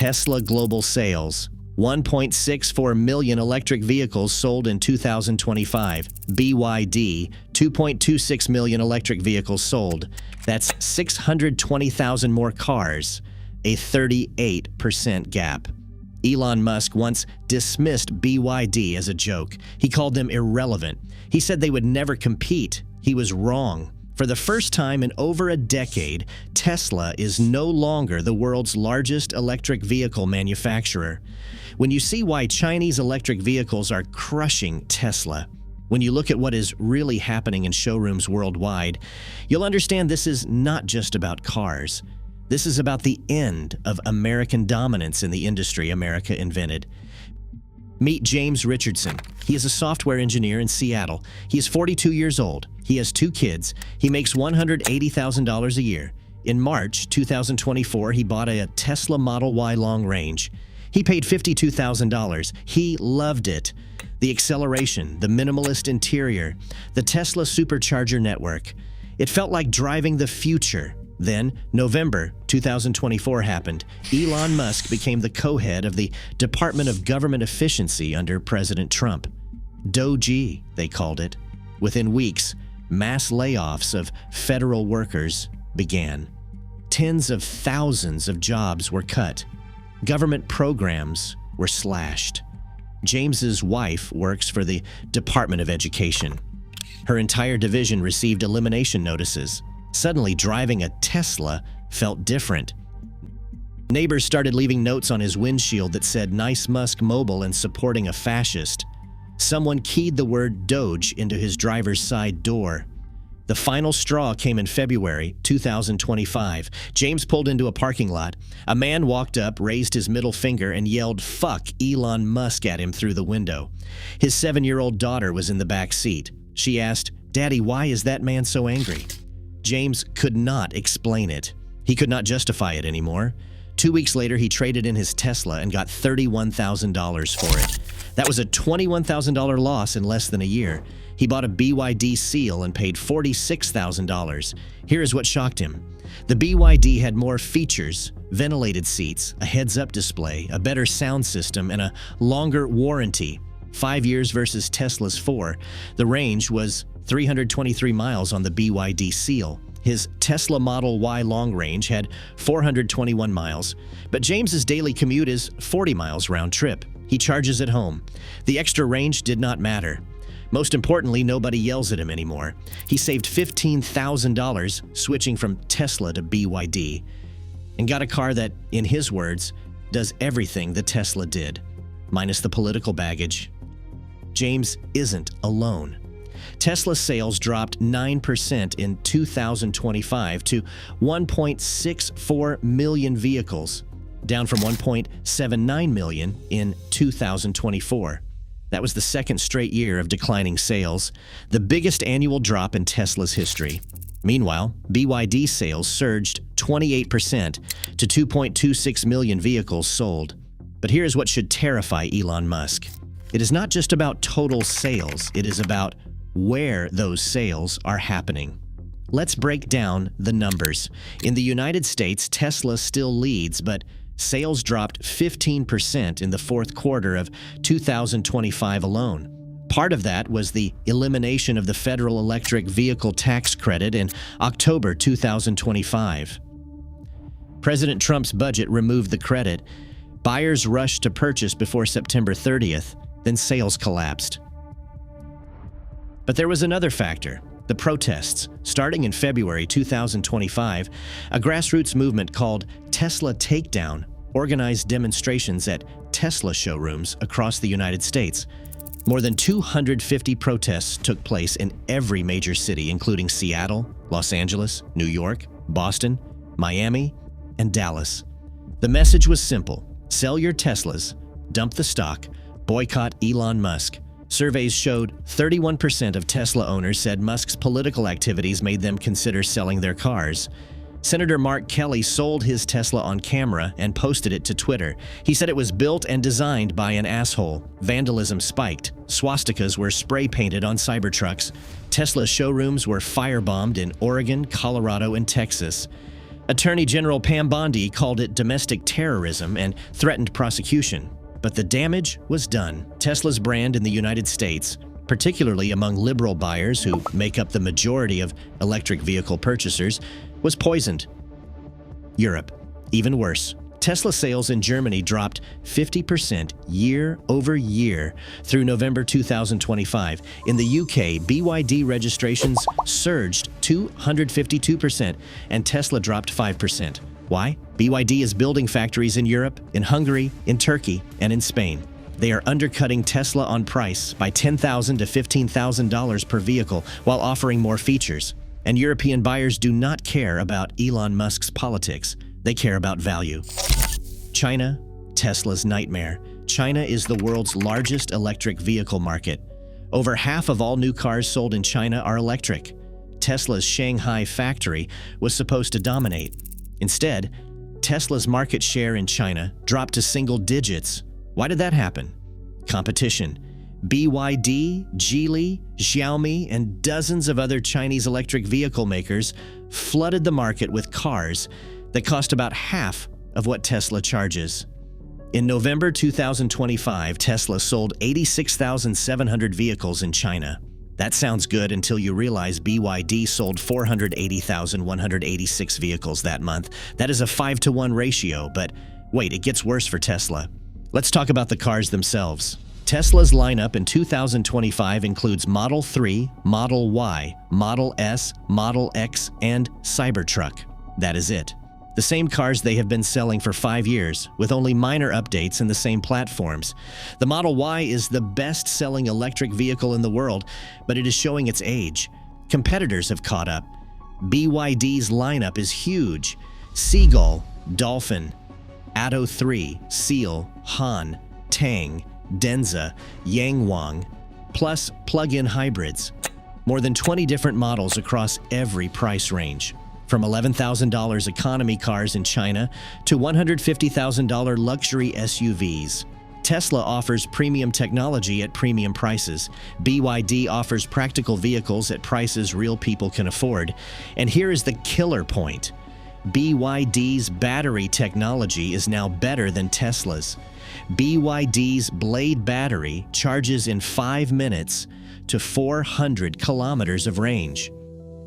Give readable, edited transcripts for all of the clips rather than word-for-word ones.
Tesla global sales. 1.64 million electric vehicles sold in 2025. BYD, 2.26 million electric vehicles sold. That's 620,000 more cars, a 38% gap. Elon Musk once dismissed BYD as a joke. He called them irrelevant. He said they would never compete. He was wrong. For the first time in over a decade, Tesla is no longer the world's largest electric vehicle manufacturer. When you see why Chinese electric vehicles are crushing Tesla, when you look at what is really happening in showrooms worldwide, you'll understand this is not just about cars. This is about the end of American dominance in the industry America invented. Meet James Richardson. He is a software engineer in Seattle. He is 42 years old. He has 2 kids. He makes $180,000 a year. In March 2024, he bought a Tesla Model Y long range. He paid $52,000. He loved it. The acceleration, the minimalist interior, the Tesla supercharger network. It felt like driving the future. Then, November 2024 happened. Elon Musk became the co-head of the Department of Government Efficiency under President Trump. DOGE, they called it. Within weeks, mass layoffs of federal workers began. Tens of thousands of jobs were cut. Government programs were slashed. James's wife works for the Department of Education. Her entire division received elimination notices. Suddenly, driving a Tesla felt different. Neighbors started leaving notes on his windshield that said, "Nice Musk mobile and supporting a fascist." Someone keyed the word DOGE into his driver's side door. The final straw came in February 2025. James pulled into a parking lot. A man walked up, raised his middle finger, and yelled, "Fuck Elon Musk" at him through the window. His 7-year-old daughter was in the back seat. She asked, "Daddy, why is that man so angry?" James could not explain it. He could not justify it anymore. 2 weeks later, he traded in his Tesla and got $31,000 for it. That was a $21,000 loss in less than a year. He bought a BYD Seal and paid $46,000. Here is what shocked him. The BYD had more features: ventilated seats, a heads-up display, a better sound system, and a longer warranty. 5 years versus Tesla's 4. The range was 323 miles on the BYD Seal. His Tesla Model Y long range had 421 miles, but James's daily commute is 40 miles round trip. He charges at home. The extra range did not matter. Most importantly, nobody yells at him anymore. He saved $15,000 switching from Tesla to BYD and got a car that, in his words, does everything the Tesla did, minus the political baggage. James isn't alone. Tesla sales dropped 9% in 2025 to 1.64 million vehicles, down from 1.79 million in 2024. That was the second straight year of declining sales, the biggest annual drop in Tesla's history. Meanwhile, BYD sales surged 28% to 2.26 million vehicles sold. But here's what should terrify Elon Musk. It is not just about total sales, it is about where those sales are happening. Let's break down the numbers. In the United States, Tesla still leads, but sales dropped 15% in the fourth quarter of 2025 alone. Part of that was the elimination of the federal electric vehicle tax credit in October 2025. President Trump's budget removed the credit. Buyers rushed to purchase before September 30th, then sales collapsed. But there was another factor, the protests. Starting in February 2025, a grassroots movement called Tesla Takedown organized demonstrations at Tesla showrooms across the United States. More than 250 protests took place in every major city, including Seattle, Los Angeles, New York, Boston, Miami, and Dallas. The message was simple: sell your Teslas, dump the stock, boycott Elon Musk. Surveys showed 31% of Tesla owners said Musk's political activities made them consider selling their cars. Senator Mark Kelly sold his Tesla on camera and posted it to Twitter. He said it was built and designed by an asshole. Vandalism spiked. Swastikas were spray painted on Cybertrucks. Tesla showrooms were firebombed in Oregon, Colorado, and Texas. Attorney General Pam Bondi called it domestic terrorism and threatened prosecution. But the damage was done. Tesla's brand in the United States, particularly among liberal buyers who make up the majority of electric vehicle purchasers, was poisoned. Europe, even worse. Tesla sales in Germany dropped 50% year over year through November 2025. In the UK, BYD registrations surged 252% and Tesla dropped 5%. Why? BYD is building factories in Europe, in Hungary, in Turkey, and in Spain. They are undercutting Tesla on price by $10,000 to $15,000 per vehicle while offering more features. And European buyers do not care about Elon Musk's politics. They care about value. China, Tesla's nightmare. China is the world's largest electric vehicle market. Over half of all new cars sold in China are electric. Tesla's Shanghai factory was supposed to dominate. Instead, Tesla's market share in China dropped to single digits. Why did that happen? Competition. BYD, Geely, Xiaomi, and dozens of other Chinese electric vehicle makers flooded the market with cars that cost about half of what Tesla charges. In November 2025, Tesla sold 86,700 vehicles in China. That sounds good until you realize BYD sold 480,186 vehicles that month. That is a 5-to-1 ratio, but wait, it gets worse for Tesla. Let's talk about the cars themselves. Tesla's lineup in 2025 includes Model 3, Model Y, Model S, Model X, and Cybertruck. That is it. The same cars they have been selling for 5 years, with only minor updates in the same platforms. The Model Y is the best-selling electric vehicle in the world, but it is showing its age. Competitors have caught up. BYD's lineup is huge. Seagull, Dolphin, Atto 3, Seal, Han, Tang, Denza, Yangwang, plus plug-in hybrids. More than 20 different models across every price range. From $11,000 economy cars in China to $150,000 luxury SUVs. Tesla offers premium technology at premium prices. BYD offers practical vehicles at prices real people can afford. And here is the killer point. BYD's battery technology is now better than Tesla's. BYD's Blade battery charges in 5 minutes to 400 kilometers of range.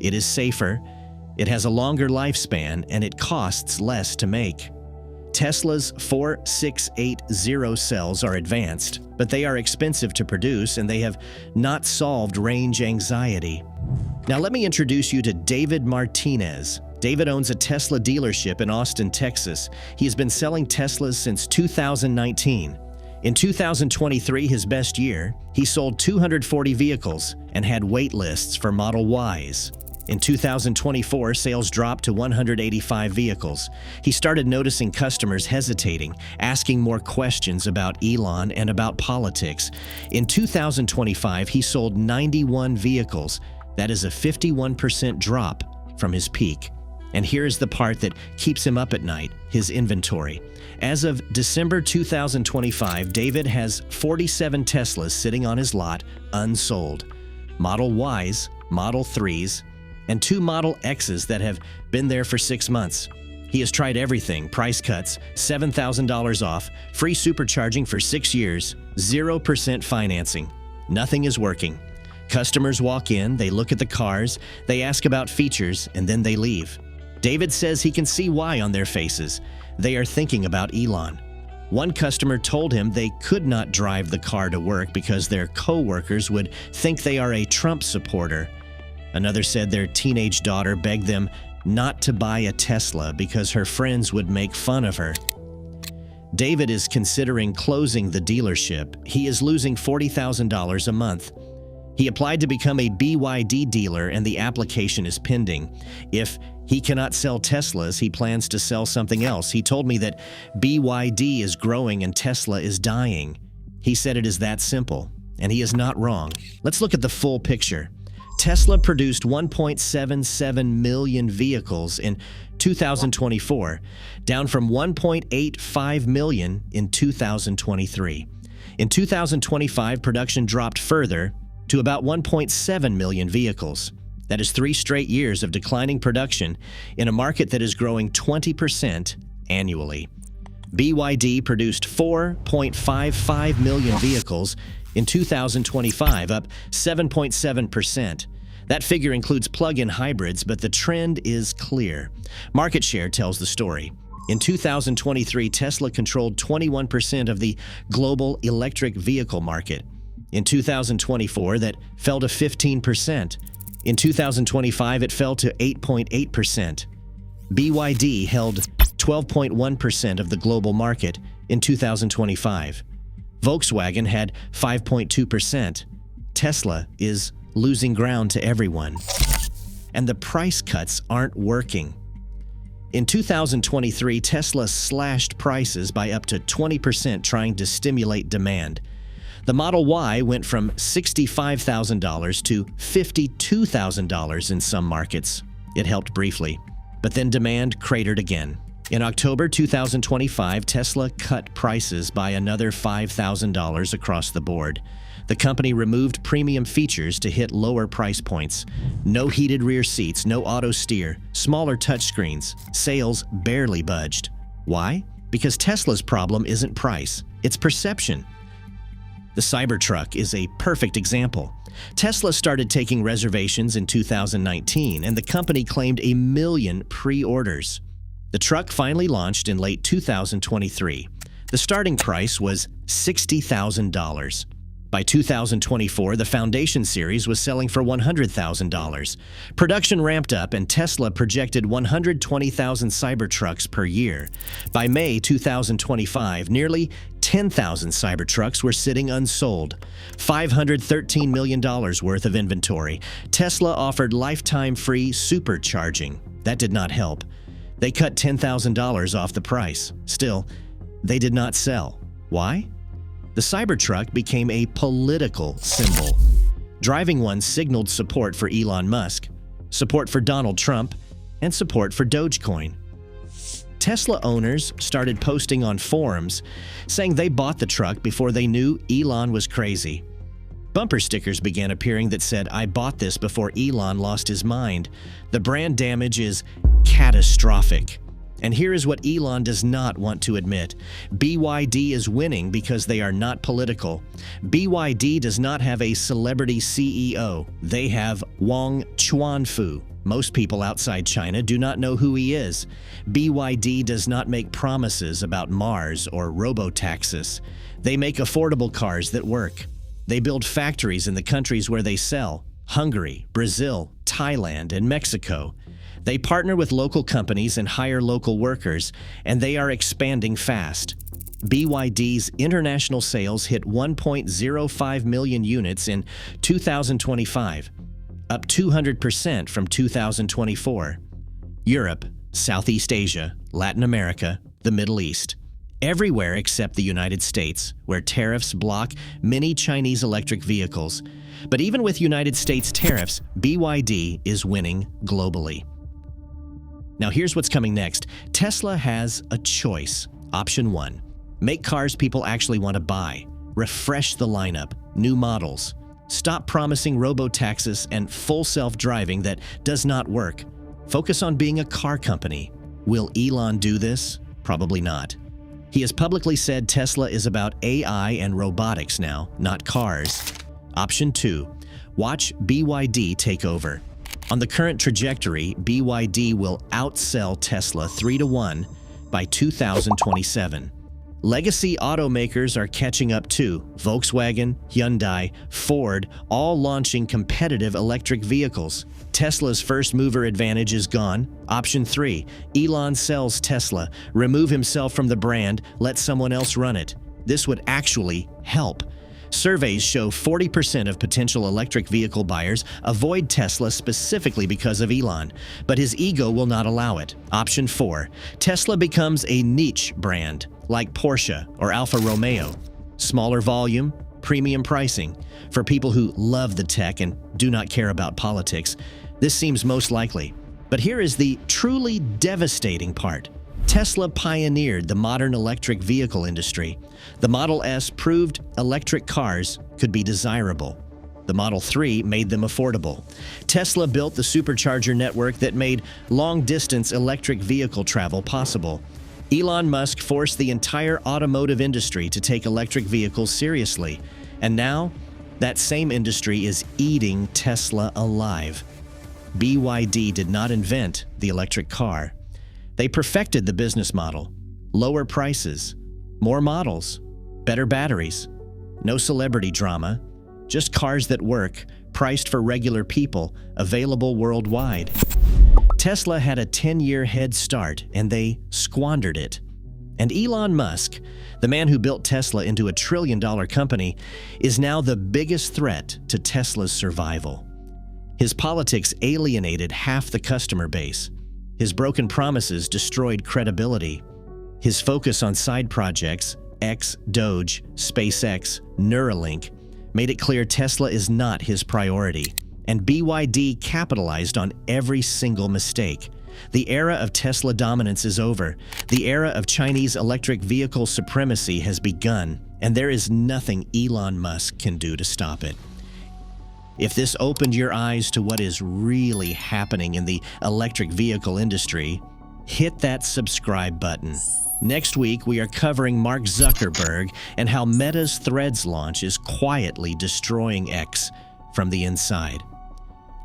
It is safer, it has a longer lifespan, and it costs less to make. Tesla's 4680 cells are advanced, but they are expensive to produce and they have not solved range anxiety. Now let me introduce you to David Martinez. David owns a Tesla dealership in Austin, Texas. He has been selling Teslas since 2019. In 2023, his best year, he sold 240 vehicles and had wait lists for Model Ys. In 2024, sales dropped to 185 vehicles. He started noticing customers hesitating, asking more questions about Elon and about politics. In 2025, he sold 91 vehicles. That is a 51% drop from his peak. And here's the part that keeps him up at night, his inventory. As of December 2025, David has 47 Teslas sitting on his lot, unsold. Model Ys, Model 3s, and 2 Model X's that have been there for 6 months. He has tried everything: price cuts, $7,000 off, free supercharging for 6 years, 0% financing. Nothing is working. Customers walk in, they look at the cars, they ask about features, and then they leave. David says he can see why on their faces. They are thinking about Elon. One customer told him they could not drive the car to work because their co-workers would think they are a Trump supporter. Another said their teenage daughter begged them not to buy a Tesla because her friends would make fun of her. David is considering closing the dealership. He is losing $40,000 a month. He applied to become a BYD dealer and the application is pending. If he cannot sell Teslas, he plans to sell something else. He told me that BYD is growing and Tesla is dying. He said it is that simple, and he is not wrong. Let's look at the full picture. Tesla produced 1.77 million vehicles in 2024, down from 1.85 million in 2023. In 2025, production dropped further to about 1.7 million vehicles. That is 3 straight years of declining production in a market that is growing 20% annually. BYD produced 4.55 million vehicles in 2025, up 7.7%. That figure includes plug-in hybrids, but the trend is clear. Market share tells the story. In 2023, Tesla controlled 21% of the global electric vehicle market. In 2024, that fell to 15%. In 2025, it fell to 8.8%. BYD held 12.1% of the global market in 2025. Volkswagen had 5.2%. Tesla is losing ground to everyone. And the price cuts aren't working. In 2023, Tesla slashed prices by up to 20%, trying to stimulate demand. The Model Y went from $65,000 to $52,000 in some markets. It helped briefly, but then demand cratered again. In October 2025, Tesla cut prices by another $5,000 across the board. The company removed premium features to hit lower price points. No heated rear seats, no auto steer, smaller touchscreens. Sales barely budged. Why? Because Tesla's problem isn't price, it's perception. The Cybertruck is a perfect example. Tesla started taking reservations in 2019, and the company claimed 1 million pre-orders. The truck finally launched in late 2023. The starting price was $60,000. By 2024, the Foundation series was selling for $100,000. Production ramped up, and Tesla projected 120,000 Cybertrucks per year. By May 2025, nearly 10,000 Cybertrucks were sitting unsold. $513 million worth of inventory. Tesla offered lifetime free supercharging. That did not help. They cut $10,000 off the price. Still, they did not sell. Why? The Cybertruck became a political symbol. Driving one signaled support for Elon Musk, support for Donald Trump, and support for Dogecoin. Tesla owners started posting on forums saying they bought the truck before they knew Elon was crazy. Bumper stickers began appearing that said, "I bought this before Elon lost his mind." The brand damage is catastrophic. And here is what Elon does not want to admit. BYD is winning because they are not political. BYD does not have a celebrity CEO. They have Wang Chuanfu. Most people outside China do not know who he is. BYD does not make promises about Mars or robotaxis. They make affordable cars that work. They build factories in the countries where they sell: Hungary, Brazil, Thailand, and Mexico. They partner with local companies and hire local workers, and they are expanding fast. BYD's international sales hit 1.05 million units in 2025, up 200% from 2024. Europe, Southeast Asia, Latin America, the Middle East. Everywhere except the United States, where tariffs block many Chinese electric vehicles. But even with United States tariffs, BYD is winning globally. Now here's what's coming next. Tesla has a choice. Option 1. Make cars people actually want to buy. Refresh the lineup. New models. Stop promising robotaxis and full self-driving that does not work. Focus on being a car company. Will Elon do this? Probably not. He has publicly said Tesla is about AI and robotics now, not cars. Option 2. Watch BYD take over. On the current trajectory, BYD will outsell Tesla 3-1 by 2027. Legacy automakers are catching up too. Volkswagen, Hyundai, Ford, all launching competitive electric vehicles. Tesla's first mover advantage is gone. Option 3, Elon sells Tesla, remove himself from the brand, let someone else run it. This would actually help. Surveys show 40% of potential electric vehicle buyers avoid Tesla specifically because of Elon, but his ego will not allow it. Option 4, Tesla becomes a niche brand, like Porsche or Alfa Romeo. Smaller volume, premium pricing. For people who love the tech and do not care about politics, this seems most likely. But here is the truly devastating part. Tesla pioneered the modern electric vehicle industry. The Model S proved electric cars could be desirable. The Model 3 made them affordable. Tesla built the supercharger network that made long-distance electric vehicle travel possible. Elon Musk forced the entire automotive industry to take electric vehicles seriously. And now, that same industry is eating Tesla alive. BYD did not invent the electric car. They perfected the business model. Lower prices, more models, better batteries, no celebrity drama, just cars that work, priced for regular people, available worldwide. Tesla had a 10-year head start, and they squandered it. And Elon Musk, the man who built Tesla into a trillion-dollar company, is now the biggest threat to Tesla's survival. His politics alienated half the customer base. His broken promises destroyed credibility. His focus on side projects, X, DOGE, SpaceX, Neuralink, made it clear Tesla is not his priority. And BYD capitalized on every single mistake. The era of Tesla dominance is over. The era of Chinese electric vehicle supremacy has begun, and there is nothing Elon Musk can do to stop it. If this opened your eyes to what is really happening in the electric vehicle industry, hit that subscribe button. Next week, we are covering Mark Zuckerberg and how Meta's Threads launch is quietly destroying X from the inside.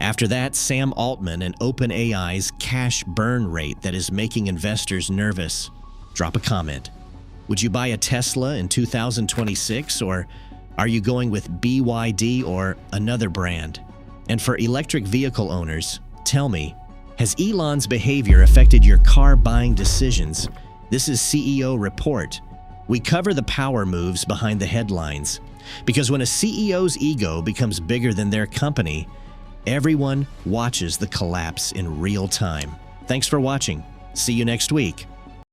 After that, Sam Altman and OpenAI's cash burn rate that is making investors nervous. Drop a comment. Would you buy a Tesla in 2026, or are you going with BYD or another brand? And for electric vehicle owners, tell me, has Elon's behavior affected your car buying decisions? This is CEO Report. We cover the power moves behind the headlines. Because when a CEO's ego becomes bigger than their company, everyone watches the collapse in real time. Thanks for watching. See you next week.